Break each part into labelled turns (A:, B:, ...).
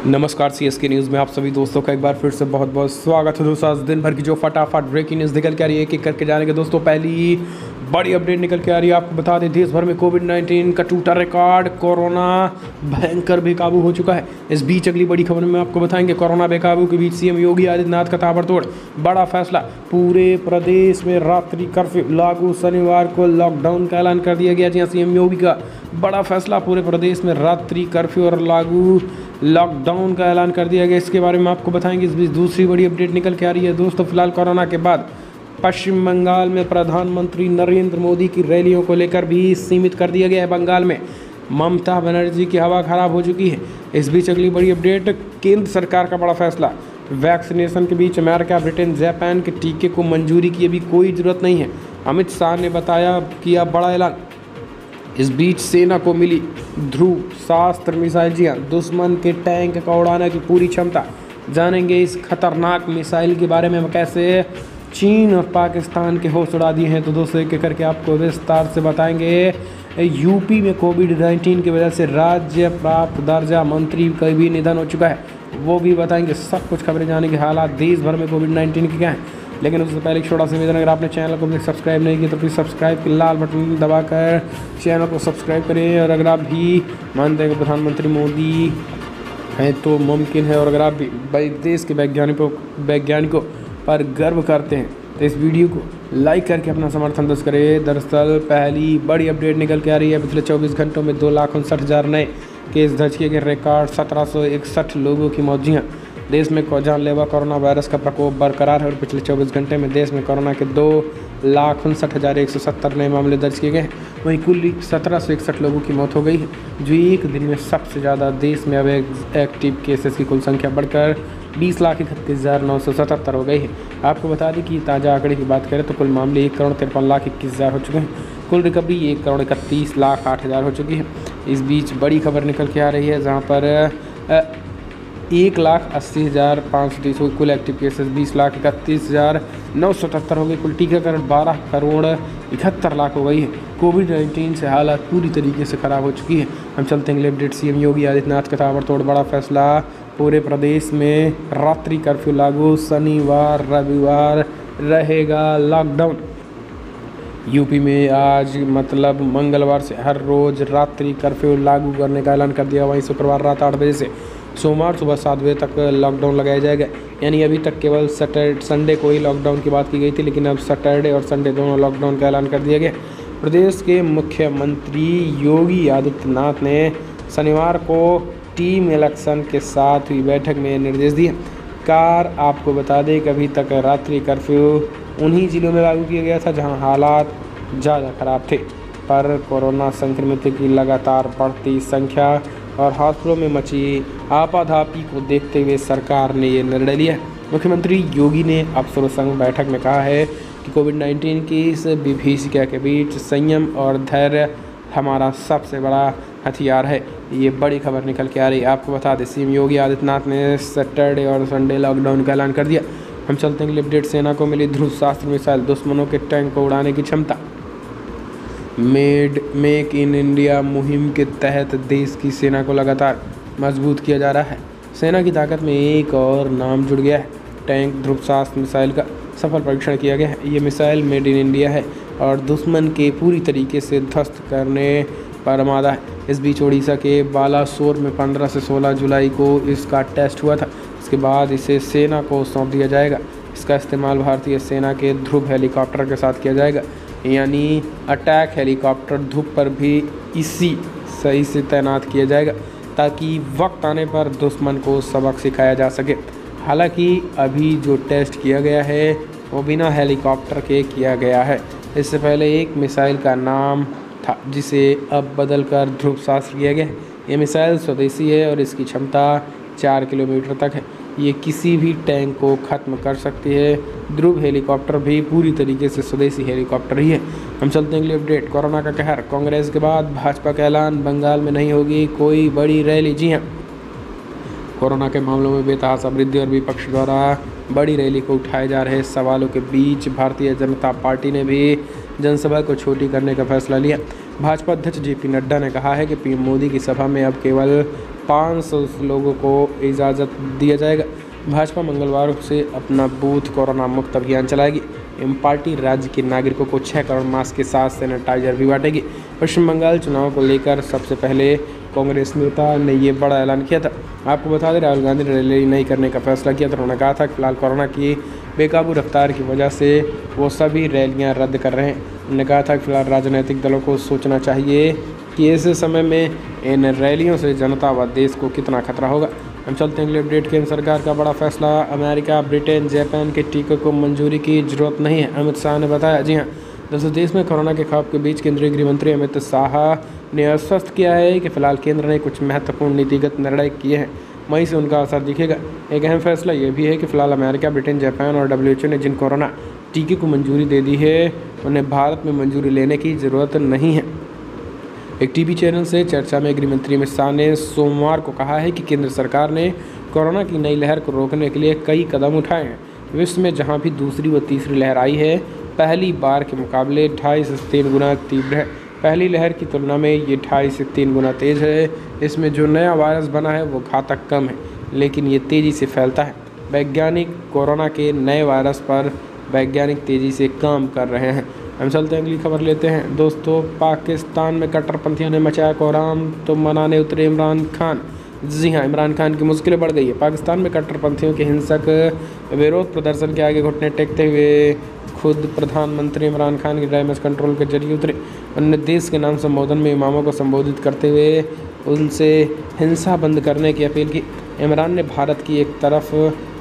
A: नमस्कार CSK news में आप सभी दोस्तों का एक बार फिर से बहुत बहुत स्वागत है। दोस्तों आज दिन भर की जो फटाफट ब्रेकिंग न्यूज़ निकल के आ रही है एक एक करके जानेंगे। दोस्तों पहली बड़ी अपडेट निकल के आ रही है, आपको बता दें देश भर में कोविड-19 का टूटा रिकॉर्ड, कोरोना भयंकर बेकाबू हो चुका है। इस बीच अगली बड़ी खबर में आपको बताएंगे कोरोना बेकाबू के बीच सीएम योगी आदित्यनाथ का ताबड़तोड़ बड़ा फैसला, पूरे प्रदेश में रात्रि कर्फ्यू लागू, शनिवार को लॉकडाउन का ऐलान कर दिया गया। जी हाँ, सीएम योगी का बड़ा फैसला, पूरे प्रदेश में रात्रि कर्फ्यू और लागू लॉकडाउन का ऐलान कर दिया गया। इसके बारे में आपको बताएंगे। इस बीच दूसरी बड़ी अपडेट निकल के आ रही है। दोस्तों फिलहाल कोरोना के बाद पश्चिम बंगाल में प्रधानमंत्री नरेंद्र मोदी की रैलियों को लेकर भी सीमित कर दिया गया है। बंगाल में ममता बनर्जी की हवा खराब हो चुकी है। इस बीच अगली बड़ी अपडेट, केंद्र सरकार का बड़ा फैसला, वैक्सीनेशन के बीच अमेरिका, ब्रिटेन, जापान के टीके को मंजूरी की अभी कोई ज़रूरत नहीं है। अमित शाह ने बताया किया बड़ा ऐलान। इस बीच सेना को मिली ध्रुव शास्त्र मिसाइल। जी हाँ, दुश्मन के टैंक का उड़ाने की पूरी क्षमता। जानेंगे इस खतरनाक मिसाइल के बारे में, कैसे चीन और पाकिस्तान के होश उड़ा दिए हैं। तो दोस्तों एक एक करके आपको विस्तार से बताएंगे। यूपी में कोविड-19 की वजह से राज्य प्राप्त दर्जा मंत्री का भी निधन हो चुका है, वो भी बताएंगे। सब कुछ खबरें जानेंगे, हालात देश भर में कोविड-19 के क्या हैं। लेकिन उससे पहले एक छोटा सा निवेदन, अगर आपने चैनल को सब्सक्राइब नहीं किया तो प्लीज़ सब्सक्राइब की लाल बटन दबाकर चैनल को सब्सक्राइब करें। और अगर आप भी मानते हैं कि प्रधानमंत्री मोदी हैं तो मुमकिन है, और अगर आप भी देश के वैज्ञानिकों पर गर्व करते हैं तो इस वीडियो को लाइक करके अपना समर्थन दर्ज करें। दरअसल पहली बड़ी अपडेट निकल के आ रही है। पिछले 24 घंटों में 2,59,000 नए केस दर्ज किए गए, रिकॉर्ड 1761 लोगों की मौत। जी हाँ, देश में जानलेवा कोरोना वायरस का प्रकोप बरकरार है और पिछले 24 घंटे में देश में कोरोना के 2,59,170 नए मामले दर्ज किए गए हैं। वहीं कुल 1761 लोगों की मौत हो गई है, जो एक दिन में सबसे ज़्यादा। देश में अब एक्टिव केसेस की कुल संख्या बढ़कर 20,31,977 हो गई है। आपको बता दें कि ताज़ा आंकड़े की बात करें तो कुल मामले 1,53,21,000 हो चुके हैं। कुल रिकवरी 1,31,08,000 हो चुकी है। इस बीच बड़ी खबर निकल के आ रही है, जहाँ पर 1,80,530 कुल एक्टिव केसेस, 20,31,977 हो गए। कुल टीकाकरण 12,71,00,000 हो गई है। कोविड-19 से हालात पूरी तरीके से ख़राब हो चुकी है। हम चलते हैं अगले अपडेट। सीएम योगी आदित्यनाथ का ताबड़तोड़ बड़ा फैसला, पूरे प्रदेश में रात्रि कर्फ्यू लागू, शनिवार रविवार रहेगा लॉकडाउन। यूपी में आज मतलब मंगलवार से हर रोज़ रात्रि कर्फ्यू लागू करने का ऐलान कर दिया। वहीं शुक्रवार रात 8 बजे से सोमवार सुबह 7 बजे तक लॉकडाउन लगाया जाएगा। यानी अभी तक केवल संडे को ही लॉकडाउन की बात की गई थी, लेकिन अब सैटरडे और संडे दोनों लॉकडाउन का ऐलान कर दिया गया। प्रदेश के मुख्यमंत्री योगी आदित्यनाथ ने शनिवार को टीम इलेक्शन के साथ हुई बैठक में निर्देश दिए। आपको बता दें कि अभी तक रात्रि कर्फ्यू उन्हीं जिलों में लागू किया गया था जहां हालात ज़्यादा खराब थे, पर कोरोना संक्रमितों की लगातार बढ़ती संख्या और हॉस्पिटलों में मची आपाधापी को देखते हुए सरकार ने ये निर्णय लिया। मुख्यमंत्री योगी ने अफसरों संग बैठक में कहा है कि कोविड-19 की इस विभीषिका के बीच संयम और धैर्य हमारा सबसे बड़ा हथियार है। ये बड़ी खबर निकल के आ रही है। आपको बता दें सीएम योगी आदित्यनाथ ने सैटरडे और संडे लॉकडाउन का ऐलान कर दिया। हम चलते हैं अपडेट। सेना को मिली ध्रुव शास्त्र मिसाइल, दुश्मनों के टैंक को उड़ाने की क्षमता। मेक इन इंडिया मुहिम के तहत देश की सेना को लगातार मजबूत किया जा रहा है। सेना की ताकत में एक और नाम जुड़ गया है। टैंक ध्रुव शास्त्र मिसाइल का सफल परीक्षण किया गया है। ये मिसाइल मेड इन इंडिया है और दुश्मन के पूरी तरीके से ध्वस्त करने पर आमादा है। इस बीच उड़ीसा के बालासोर में 15 से 16 जुलाई को इसका टेस्ट हुआ था। इसके बाद इसे सेना को सौंप दिया जाएगा। इसका इस्तेमाल भारतीय सेना के ध्रुव हेलीकॉप्टर के साथ किया जाएगा, यानी अटैक हेलीकॉप्टर ध्रुव पर भी इसी सही से तैनात किया जाएगा, ताकि वक्त आने पर दुश्मन को सबक सिखाया जा सके। हालांकि अभी जो टेस्ट किया गया है वो बिना हेलीकॉप्टर के किया गया है। इससे पहले एक मिसाइल का नाम था, जिसे अब बदलकर ध्रुव शास्त्र किया गया है। ये मिसाइल स्वदेशी है और इसकी क्षमता 4 किलोमीटर तक है। ये किसी भी टैंक को ख़त्म कर सकती है। ध्रुव हेलीकॉप्टर भी पूरी तरीके से स्वदेशी हेलीकॉप्टर ही है। हम चलते हैं अगली अपडेट। कोरोना का कहर, कांग्रेस के बाद भाजपा का ऐलान, बंगाल में नहीं होगी कोई बड़ी रैली। जी हाँ, कोरोना के मामलों में बेतहाशा वृद्धि और विपक्ष द्वारा बड़ी रैली को उठाए जा रहे सवालों के बीच भारतीय जनता पार्टी ने भी जनसभा को छोटी करने का फैसला लिया। भाजपा अध्यक्ष जेपी नड्डा ने कहा है कि पीएम मोदी की सभा में अब केवल 500 लोगों को इजाज़त दिया जाएगा। भाजपा मंगलवार से अपना बूथ कोरोना मुक्त अभियान चलाएगी एवं पार्टी राज्य के नागरिकों को 6 करोड़ मास्क के साथ सैनिटाइजर भी बांटेगी। पश्चिम बंगाल चुनाव को लेकर सबसे पहले कांग्रेस नेता ने ये बड़ा ऐलान किया था। आपको बता दें, राहुल गांधी ने रैली नहीं करने का फैसला किया था। उन्होंने कहा था कि फिलहाल कोरोना की बेकाबू रफ्तार की वजह से वो सभी रैलियां रद्द कर रहे हैं। उन्होंने कहा था कि फिलहाल राजनीतिक दलों को सोचना चाहिए कि ऐसे समय में इन रैलियों से जनता व देश को कितना खतरा होगा। हम चलते हैं अगले अपडेट के। सरकार का बड़ा फैसला, अमेरिका, ब्रिटेन, जापान के टीकों को मंजूरी की जरूरत नहीं है, अमित शाह ने बताया। जी हाँ, दोस्तों, देश में कोरोना के खौफ के बीच केंद्रीय गृह मंत्री अमित शाह ने आश्वस्त किया है कि फिलहाल केंद्र ने कुछ महत्वपूर्ण नीतिगत निर्णय किए हैं। मई से उनका असर दिखेगा। एक अहम फैसला यह भी है कि फिलहाल अमेरिका, ब्रिटेन, जापान और WHO ने जिन कोरोना टीके को मंजूरी दे दी है उन्हें भारत में मंजूरी लेने की ज़रूरत नहीं है। एक टीवी चैनल से चर्चा में गृह मंत्री अमित शाह ने सोमवार को कहा है कि केंद्र सरकार ने कोरोना की नई लहर को रोकने के लिए कई कदम उठाए हैं। विश्व में जहां भी दूसरी व तीसरी लहर आई है, पहली बार के मुकाबले 2.5 से 3 गुना तीव्र है। पहली लहर की तुलना में ये 2.5 से 3 गुना तेज़ है। इसमें जो नया वायरस बना है वो घातक कम है, लेकिन ये तेज़ी से फैलता है। वैज्ञानिक कोरोना के नए वायरस पर वैज्ञानिक तेज़ी से काम कर रहे हैं। हम चलते हैं अगली खबर लेते हैं। दोस्तों, पाकिस्तान में कट्टरपंथियों ने मचाया कोहराम, तो मनाने उतरे इमरान खान। जी हाँ, इमरान खान की मुश्किलें बढ़ गई है। पाकिस्तान में कट्टरपंथियों के हिंसक विरोध प्रदर्शन के आगे घुटने टेकते हुए खुद प्रधानमंत्री इमरान खान की डैमेज कंट्रोल के जरिए उतरे। उन्होंने देश के नाम संबोधन में इमामों को संबोधित करते हुए उनसे हिंसा बंद करने की अपील की। इमरान ने भारत की एक तरफ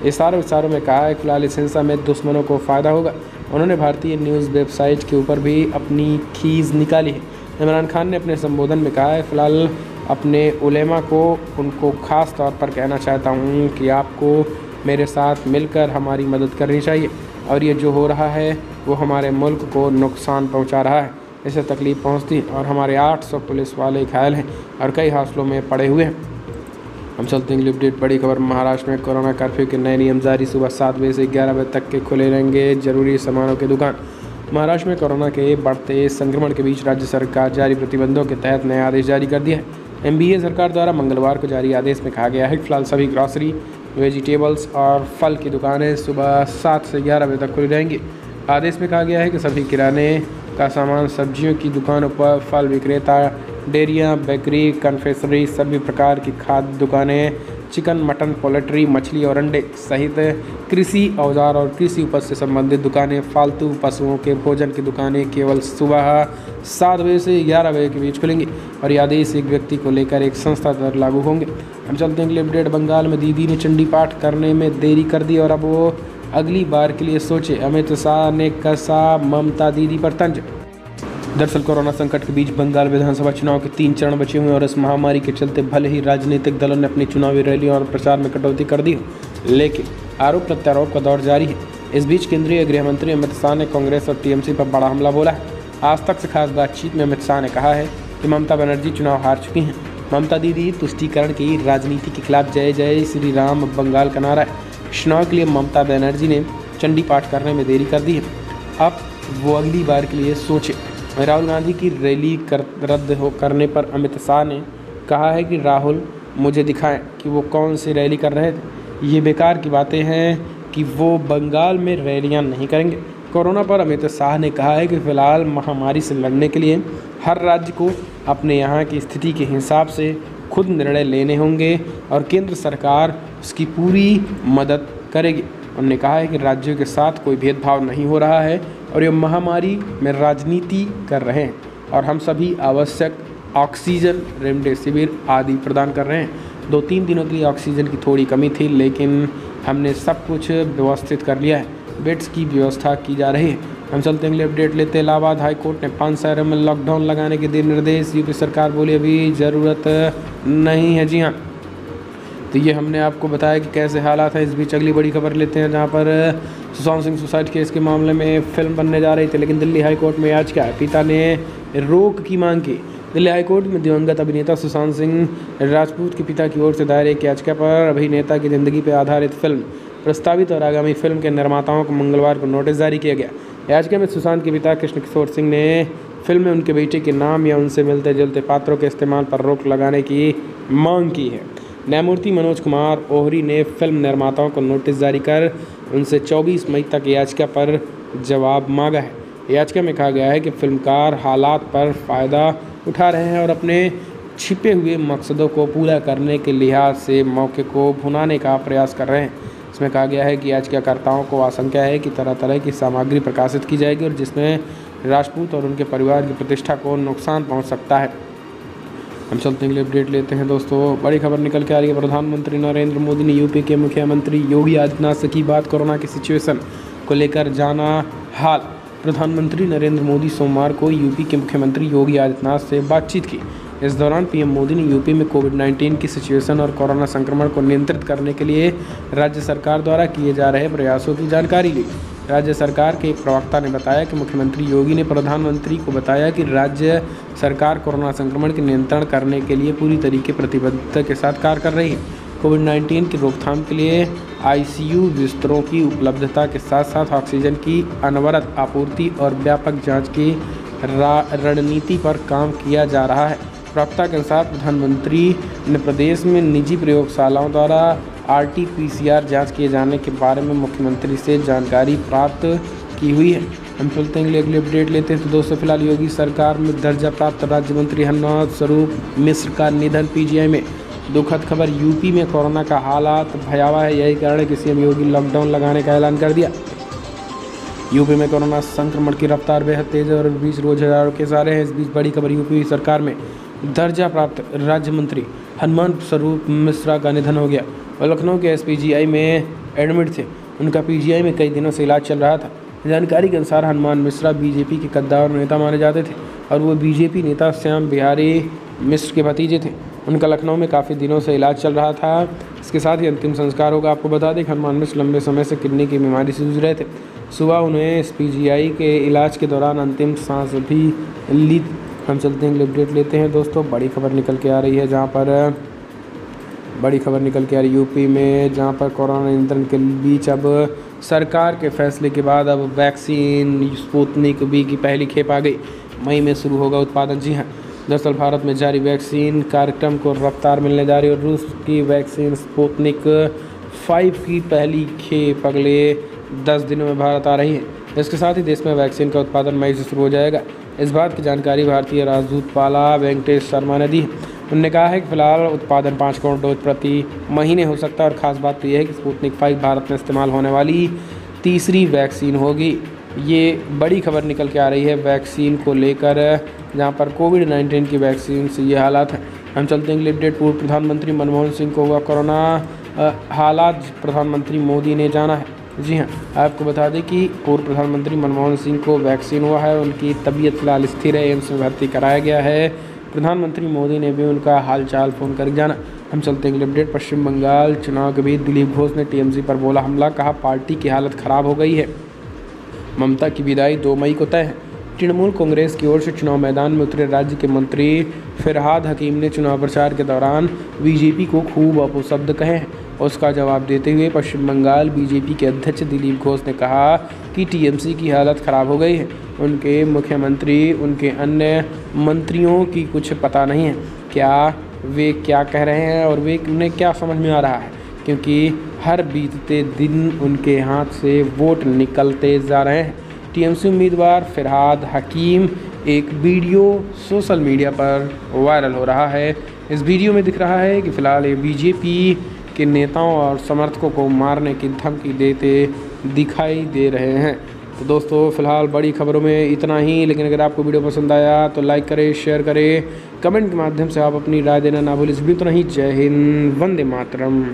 A: इशारों में कहा है कि फिलहाल इस हिंसा में दुश्मनों को फ़ायदा होगा। उन्होंने भारतीय न्यूज़ वेबसाइट के ऊपर भी अपनी खीज निकाली है। इमरान खान ने अपने संबोधन में कहा है, फिलहाल अपने उलेमा को उनको ख़ास तौर पर कहना चाहता हूँ कि आपको मेरे साथ मिलकर हमारी मदद करनी चाहिए और ये जो हो रहा है वो हमारे मुल्क को नुकसान पहुँचा रहा है, इससे तकलीफ़ पहुँचती और हमारे 800 पुलिस वाले घायल हैं और कई हादसों में पड़े हुए हैं। हम चलते हैं अपडेट। बड़ी खबर, महाराष्ट्र में कोरोना कर्फ्यू के नए नियम जारी। सुबह 7 बजे से 11 बजे तक के खुले रहेंगे जरूरी सामानों की दुकान। महाराष्ट्र में कोरोना के बढ़ते संक्रमण के बीच राज्य सरकार जारी प्रतिबंधों के तहत नया आदेश जारी कर दिया है। MBA सरकार द्वारा मंगलवार को जारी आदेश में कहा गया है कि फिलहाल सभी ग्रॉसरी, वेजिटेबल्स और फल की दुकानें सुबह 7 से 11 बजे तक खुली रहेंगी। आदेश में कहा गया है कि सभी किराने का सामान, सब्जियों की दुकानों पर, फल विक्रेता, डेयरियाँ, बेकरी, कन्फेक्शनरी, सभी प्रकार की खाद्य दुकानें, चिकन, मटन, पोल्ट्री, मछली और अंडे सहित कृषि औजार और कृषि उपज से संबंधित दुकानें, पालतू पशुओं के भोजन की दुकानें केवल सुबह 7 बजे से 11 बजे के बीच खुलेंगी और ये आदेश एक व्यक्ति को लेकर एक संस्था पर लागू होंगे। हम चलते हैं अगले अपडेट। बंगाल में दीदी ने चंडी पाठ करने में देरी कर दी और अब वो अगली बार के लिए सोचे। अमित शाह ने कसा ममता दीदी पर तंज। दरअसल कोरोना संकट के बीच बंगाल विधानसभा चुनाव के 3 चरण बचे हुए और इस महामारी के चलते भले ही राजनीतिक दलों ने अपनी चुनावी रैलियों और प्रचार में कटौती कर दी, लेकिन आरोप प्रत्यारोप का दौर जारी है। इस बीच केंद्रीय गृह मंत्री अमित शाह ने कांग्रेस और TMC पर बड़ा हमला बोला है। आज तक से खास बातचीत में अमित शाह ने कहा है कि ममता बनर्जी चुनाव हार चुकी हैं। ममता दीदी तुष्टीकरण की राजनीति के खिलाफ जय जय श्री राम बंगाल का नारा है। चुनाव के लिए ममता बनर्जी ने चंडी पाठ करने में देरी कर दी है। अब वो अगली बार के लिए सोचे। राहुल गांधी की रैली रद्द करने पर अमित शाह ने कहा है कि राहुल मुझे दिखाएं कि वो कौन सी रैली कर रहे थे। ये बेकार की बातें हैं कि वो बंगाल में रैलियां नहीं करेंगे। कोरोना पर अमित शाह ने कहा है कि फिलहाल महामारी से लड़ने के लिए हर राज्य को अपने यहाँ की स्थिति के हिसाब से खुद निर्णय लेने होंगे और केंद्र सरकार उसकी पूरी मदद करेगी। उन्होंने कहा है कि राज्यों के साथ कोई भेदभाव नहीं हो रहा है और ये महामारी में राजनीति कर रहे हैं और हम सभी आवश्यक ऑक्सीजन, रेमडेसिविर आदि प्रदान कर रहे हैं। 2-3 दिनों के लिए ऑक्सीजन की थोड़ी कमी थी, लेकिन हमने सब कुछ व्यवस्थित कर लिया है। बेड्स की व्यवस्था की जा रही है। हम चलते हैं अगले अपडेट लेते हैं। इलाहाबाद हाई कोर्ट ने 5 शहरों में लॉकडाउन लगाने के दिए निर्देश। यूपी सरकार बोली अभी ज़रूरत नहीं है। जी हाँ, तो ये हमने आपको बताया कि कैसे हालात हैं। इस बीच अगली बड़ी खबर लेते हैं, जहाँ पर सुशांत सिंह सुसाइड केस के मामले में फिल्म बनने जा रही थी, लेकिन दिल्ली हाई कोर्ट में आज क्या है, पिता ने रोक की मांग की। दिल्ली हाई कोर्ट में दिवंगत अभिनेता सुशांत सिंह राजपूत के पिता की ओर से दायर एक याचिका पर अभिनेता की ज़िंदगी पर आधारित फिल्म प्रस्तावित और आगामी फिल्म के निर्माताओं को मंगलवार को नोटिस जारी किया गया। याचिका में सुशांत के पिता कृष्ण किशोर सिंह ने फिल्म में उनके बेटे के नाम या उनसे मिलते जुलते पात्रों के इस्तेमाल पर रोक लगाने की मांग की है। न्यायमूर्ति मनोज कुमार ओहरी ने फिल्म निर्माताओं को नोटिस जारी कर उनसे 24 मई तक याचिका पर जवाब मांगा है। याचिका में कहा गया है कि फिल्मकार हालात पर फ़ायदा उठा रहे हैं और अपने छिपे हुए मकसदों को पूरा करने के लिहाज से मौके को भुनाने का प्रयास कर रहे हैं। इसमें कहा गया है कि याचिकाकर्ताओं को आशंका है कि तरह तरह की सामग्री प्रकाशित की जाएगी और जिसमें राजपूत और उनके परिवार की प्रतिष्ठा को नुकसान पहुंच सकता है। हम चलते हैं अपडेट लेते हैं दोस्तों। बड़ी खबर निकल के आ रही है। प्रधानमंत्री नरेंद्र मोदी ने यूपी के मुख्यमंत्री योगी आदित्यनाथ से की बात। कोरोना की सिचुएशन को लेकर जाना हाल। प्रधानमंत्री नरेंद्र मोदी सोमवार को यूपी के मुख्यमंत्री योगी आदित्यनाथ से बातचीत की। इस दौरान पीएम मोदी ने यूपी में कोविड-19 की सिचुएशन और कोरोना संक्रमण को नियंत्रित करने के लिए राज्य सरकार द्वारा किए जा रहे प्रयासों की जानकारी ली। राज्य सरकार के एक प्रवक्ता ने बताया कि मुख्यमंत्री योगी ने प्रधानमंत्री को बताया कि राज्य सरकार कोरोना संक्रमण के नियंत्रण करने के लिए पूरी तरीके प्रतिबद्धता के साथ कार्य कर रही है। कोविड-19 की रोकथाम के लिए आईसीयू बिस्तरों की उपलब्धता के साथ साथ ऑक्सीजन की अनवरत आपूर्ति और व्यापक जांच की रणनीति पर काम किया जा रहा है। प्रवक्ता के अनुसार प्रधानमंत्री ने प्रदेश में निजी प्रयोगशालाओं द्वारा RT-PCR जांच किए जाने के बारे में मुख्यमंत्री से जानकारी प्राप्त की हुई है। हम चलते हैं अगले अपडेट लेते हैं। तो दोस्तों फिलहाल योगी सरकार में दर्जा प्राप्त राज्य मंत्री हनुमान स्वरूप मिश्र का निधन। PGI में दुखद खबर। यूपी में कोरोना का हालात भयावह है। यही कारण है कि सीएम योगी लॉकडाउन लगाने का ऐलान कर दिया। यूपी में कोरोना संक्रमण की रफ्तार बेहद तेज है और इस बीच रोज हजारों केस आ रहे हैं। इस बीच बड़ी खबर। यूपी सरकार में दर्जा प्राप्त राज्य मंत्री हनुमान स्वरूप मिश्रा का निधन हो गया। वह लखनऊ के SPGI में एडमिट थे। उनका PGI में कई दिनों से इलाज चल रहा था। जानकारी के अनुसार हनुमान मिश्रा बीजेपी के कद्दावर नेता माने जाते थे और वो बीजेपी नेता श्याम बिहारी मिश्र के भतीजे थे। उनका लखनऊ में काफ़ी दिनों से इलाज चल रहा था। इसके साथ ही अंतिम संस्कार होगा। आपको बता दें कि हनुमान मिश्र लंबे समय से किडनी की बीमारी से जूझ रहे थे। सुबह उन्हें SPGI के इलाज के दौरान अंतिम सांस भी ली। हम चलते हैं अपडेट लेते हैं दोस्तों। बड़ी खबर निकल के आ रही है यूपी में, जहां पर कोरोना नियंत्रण के बीच अब सरकार के फैसले के बाद अब वैक्सीन स्पुतनिक वी की पहली खेप आ गई। मई में शुरू होगा उत्पादन। जी हाँ, दरअसल भारत में जारी वैक्सीन कार्यक्रम को रफ्तार मिलने जा रही है और रूस की वैक्सीन स्पुतनिक 5 की पहली खेप अगले 10 दिनों में भारत आ रही है। इसके साथ ही देश में वैक्सीन का उत्पादन मई से शुरू हो जाएगा। इस बात की जानकारी भारतीय राजदूत पाला वेंकटेश शर्मा ने दी। उन्होंने कहा है कि फिलहाल उत्पादन 5 करोड़ डोज प्रति महीने हो सकता है और ख़ास बात तो यह है कि स्पुतनिक 5 भारत में इस्तेमाल होने वाली तीसरी वैक्सीन होगी। ये बड़ी खबर निकल के आ रही है वैक्सीन को लेकर, जहां पर कोविड-19 की वैक्सीन से ये हालात हैं। हम चलते हैं अपडेट। पूर्व प्रधानमंत्री मनमोहन सिंह को हुआ कोरोना। हालात प्रधानमंत्री मोदी ने जाना है। जी हाँ, आपको बता दें कि पूर्व प्रधानमंत्री मनमोहन सिंह को वैक्सीन हुआ है। उनकी तबीयत फिलहाल स्थिर है। एम्स में भर्ती कराया गया है। प्रधानमंत्री मोदी ने भी उनका हालचाल फ़ोन कर जाना। हम चलते हैं अपडेट। पश्चिम बंगाल चुनाव के बीच दिलीप घोष ने TMC पर बोला हमला। कहा पार्टी की हालत ख़राब हो गई है। ममता की विदाई 2 मई को तय है। तृणमूल कांग्रेस की ओर से चुनाव मैदान में उतरे राज्य के मंत्री फरहाद हकीम ने चुनाव प्रचार के दौरान बीजेपी को खूब अपशब्द कहे हैं। उसका जवाब देते हुए पश्चिम बंगाल बीजेपी के अध्यक्ष दिलीप घोष ने कहा कि TMC की हालत ख़राब हो गई है। उनके मुख्यमंत्री, उनके अन्य मंत्रियों की कुछ पता नहीं है वे क्या कह रहे हैं और उन्हें क्या समझ में आ रहा है, क्योंकि हर बीतते दिन उनके हाथ से वोट निकलते जा रहे हैं। TMC उम्मीदवार फरहाद हकीम एक वीडियो सोशल मीडिया पर वायरल हो रहा है। इस वीडियो में दिख रहा है कि फ़िलहाल ये बीजेपी के नेताओं और समर्थकों को मारने की धमकी देते दिखाई दे रहे हैं। तो दोस्तों फिलहाल बड़ी खबरों में इतना ही, लेकिन अगर आपको वीडियो पसंद आया तो लाइक करें, शेयर करें, कमेंट के माध्यम से आप अपनी राय देना ना भूलें। इस वीडियो तो नहीं। जय हिंद, वंदे मातरम।